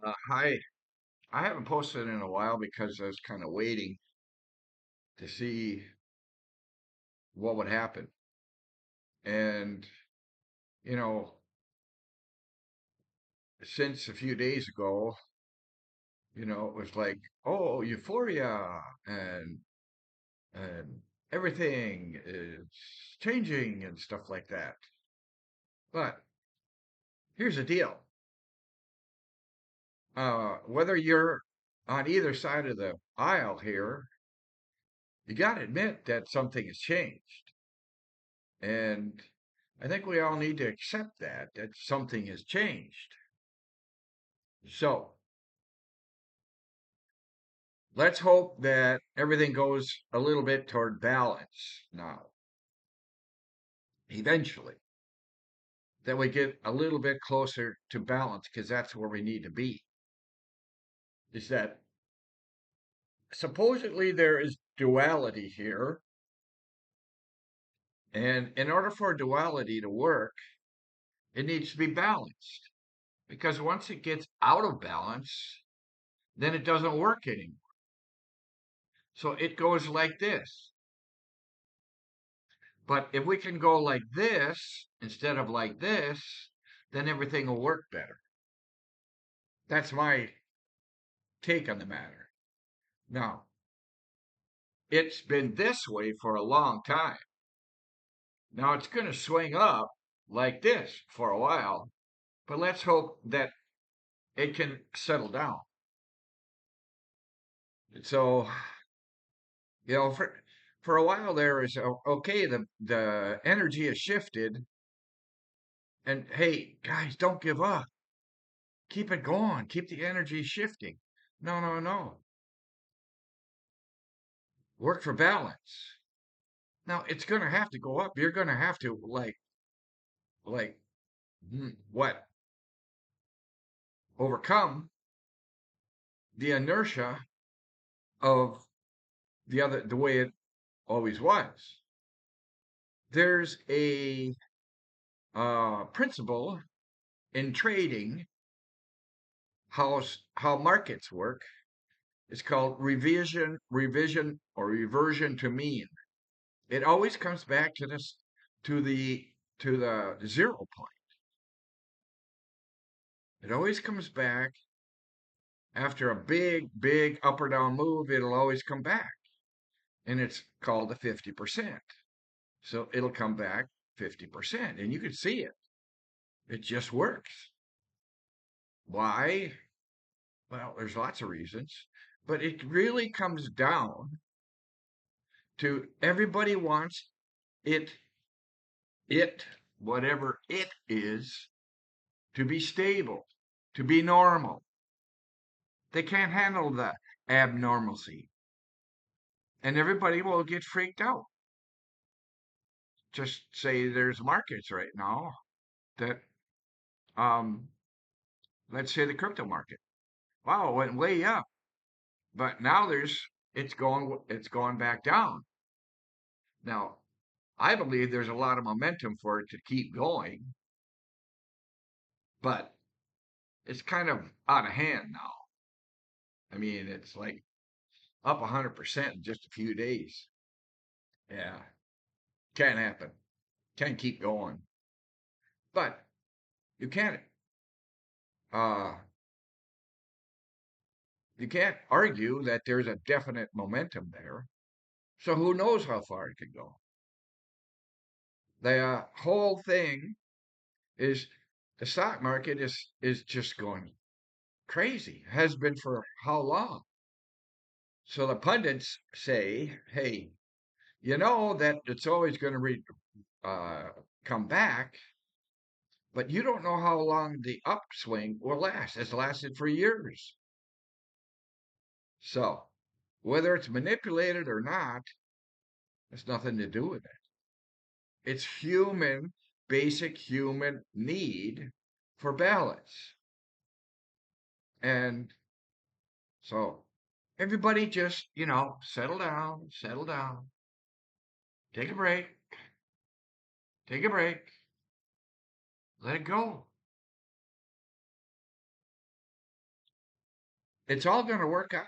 Hi. I haven't posted in a while because I was kind of waiting to see what would happen. And, you know, since a few days ago, it was like, oh, euphoria and and everything is changing and stuff like that. But here's the deal. Whether you're on either side of the aisle here, you got to admit that something has changed. And I think we all need to accept that something has changed. So let's hope that everything goes a little bit toward balance now, eventually, that we get a little bit closer to balance because that's where we need to be. Is that supposedly there is duality here. And in order for duality to work, it needs to be balanced. Because once it gets out of balance, then it doesn't work anymore. So it goes like this. But if we can go like this instead of like this, then everything will work better. That's my take on the matter. Now, it's been this way for a long time. Now it's going to swing up like this for a while, but let's hope that it can settle down. So, for a while there is okay, the energy has shifted, and hey, guys, don't give up. Keep it going. Keep the energy shifting. No, no, no. Work for balance. Now it's going to have to go up. You're going to have to like what? Overcome the inertia of the way it always was. There's a principle in trading how markets work. It's called revision or reversion to mean. It always comes back to this to the to the 0 point. It always comes back after a big up or down move, it'll always come back. And it's called the 50%. So it'll come back 50%. And you can see it. It just works. Why? Well, there's lots of reasons. But it really comes down to everybody wants it, it, whatever it is, to be stable, to be normal. They can't handle the abnormalcy. And everybody will get freaked out. Just say there's markets right now that um let's say the crypto market. Wow, it went way up, but now it's going back down. Now, I believe there's a lot of momentum for it to keep going, but it's kind of out of hand now. I mean, it's like up 100% in just a few days. Yeah, can't happen. Can't keep going. But you can't uh you can't argue that there's a definite momentum there. So who knows how far it can go? The whole thing is the stock market is just going crazy. Has been for how long? So the pundits say, "Hey, you know that it's always going to uh, come back, but you don't know how long the upswing will last. It's lasted for years. So whether it's manipulated or not, has nothing to do with it. It's basic human need for balance. And so everybody just, settle down, take a break, take a break, let it go. it's all going to work out.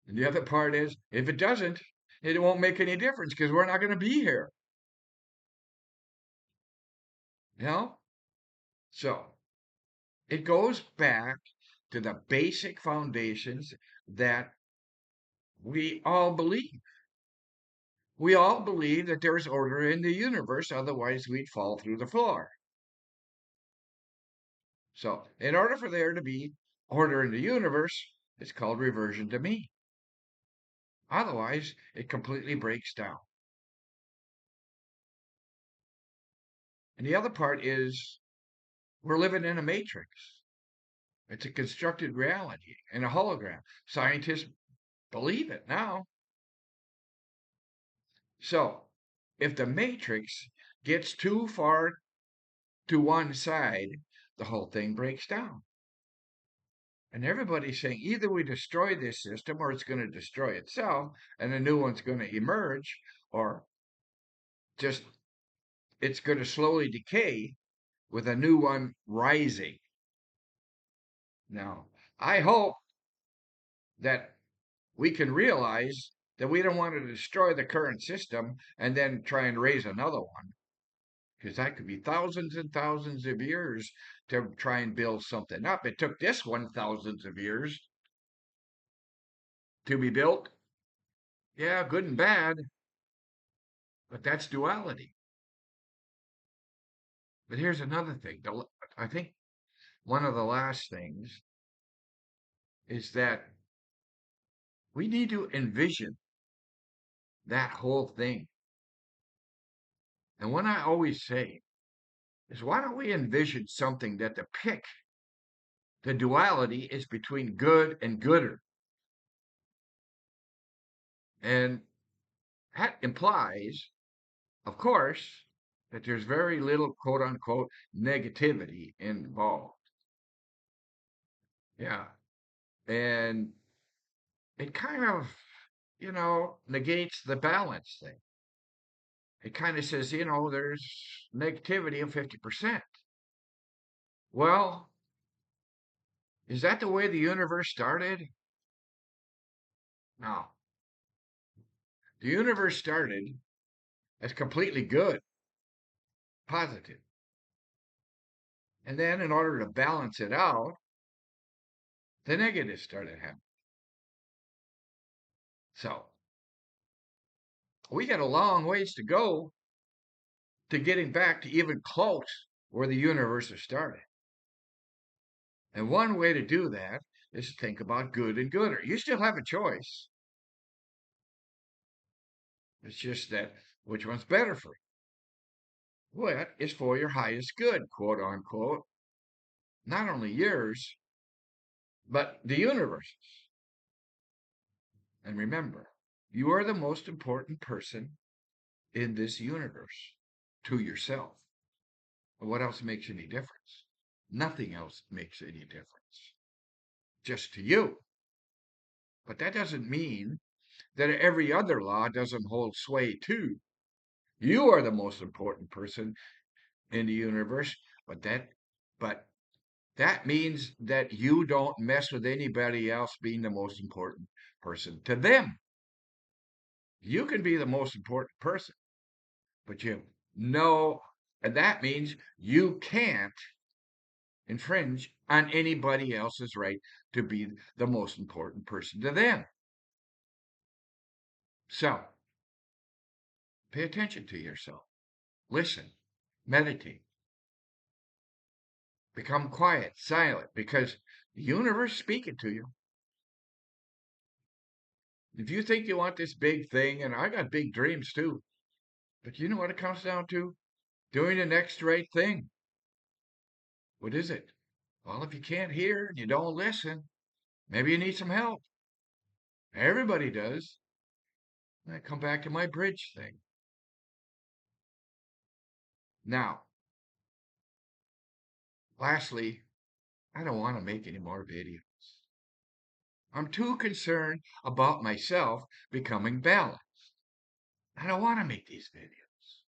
And the other part is, if it doesn't, it won't make any difference because we're not going to be here. You know? So it goes back to the basic foundations that we all believe. We all believe that there is order in the universe, otherwise, we'd fall through the floor. So, in order for there to be order in the universe, it's called reversion to mean. Otherwise, it completely breaks down. And the other part is we're living in a matrix. It's a constructed reality and a hologram. Scientists believe it now. So, if the matrix gets too far to one side, the whole thing breaks down. And everybody's saying either we destroy this system or it's going to destroy itself and a new one's going to emerge, or just it's going to slowly decay with a new one rising. Now, I hope that we can realize that we don't want to destroy the current system and then try and raise another one, because that could be thousands and thousands of years to try and build something up. It took this one thousands of years to be built. Yeah, good and bad, but that's duality. But here's another thing. I think one of the last things is that we need to envision that whole thing. And what I always say is, why don't we envision something that depicts the duality is between good and gooder? And that implies, of course, that there's very little quote unquote negativity involved. Yeah. And it kind of, negates the balance thing. It kind of says, there's negativity of 50%. Well, is that the way the universe started? No. The universe started as completely good, positive. And then, in order to balance it out, the negatives started happening. So, we got a long ways to go to getting back to even close where the universe has started. And one way to do that is to think about good and gooder. You still have a choice. It's just that which one's better for you? What is for your highest good, quote unquote? Not only yours, but the universe's. And remember, you are the most important person in this universe to yourself. What else makes any difference? Nothing else makes any difference. Just to you. But that doesn't mean that every other law doesn't hold sway too. You are the most important person in the universe, but that means that you don't mess with anybody else being the most important person to them. You can be the most important person, but you know, and that means you can't infringe on anybody else's right to be the most important person to them. So pay attention to yourself. Listen, meditate, become quiet, silent, because the universe is speaking to you. If you think you want this big thing, and I got big dreams too, but you know what it comes down to? Doing the next right thing. What is it? Well, if you can't hear and you don't listen, maybe you need some help. Everybody does. I come back to my bridge thing. Now, lastly, I don't want to make any more videos. I'm too concerned about myself becoming balanced. I don't want to make these videos.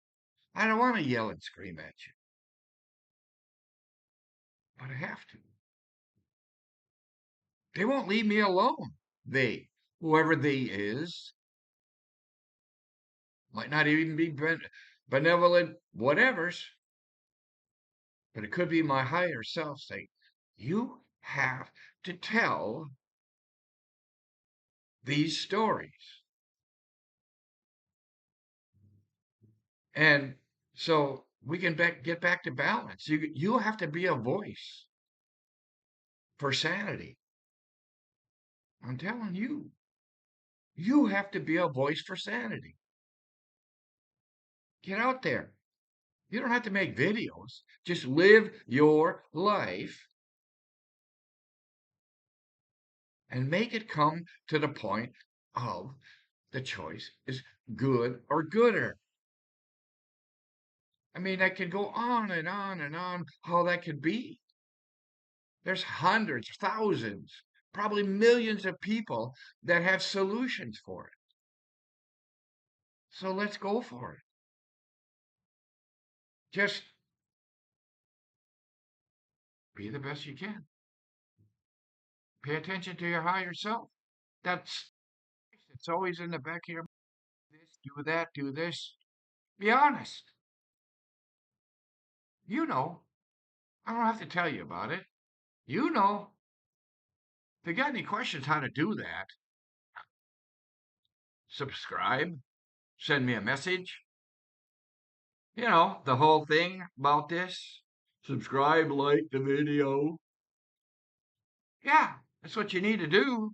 I don't want to yell and scream at you, but I have to. They won't leave me alone. They, whoever they is, might not even be benevolent, whatevers, but it could be my higher self saying, you have to tell these stories. And so we can get back to balance. You have to be a voice for sanity. I'm telling you, you have to be a voice for sanity. Get out there. You don't have to make videos. Just live your life and make it come to the point of the choice is good or gooder. I mean, I could go on and on and on how that could be. There's hundreds, thousands, probably millions of people that have solutions for it. So let's go for it. Just be the best you can. Pay attention to your higher self. That's it's always in the back of your mind. This, do that, do this. Be honest. You know. I don't have to tell you about it. You know. If you got any questions how to do that, subscribe, send me a message. You know, the whole thing about this. Subscribe, like the video. Yeah, that's what you need to do.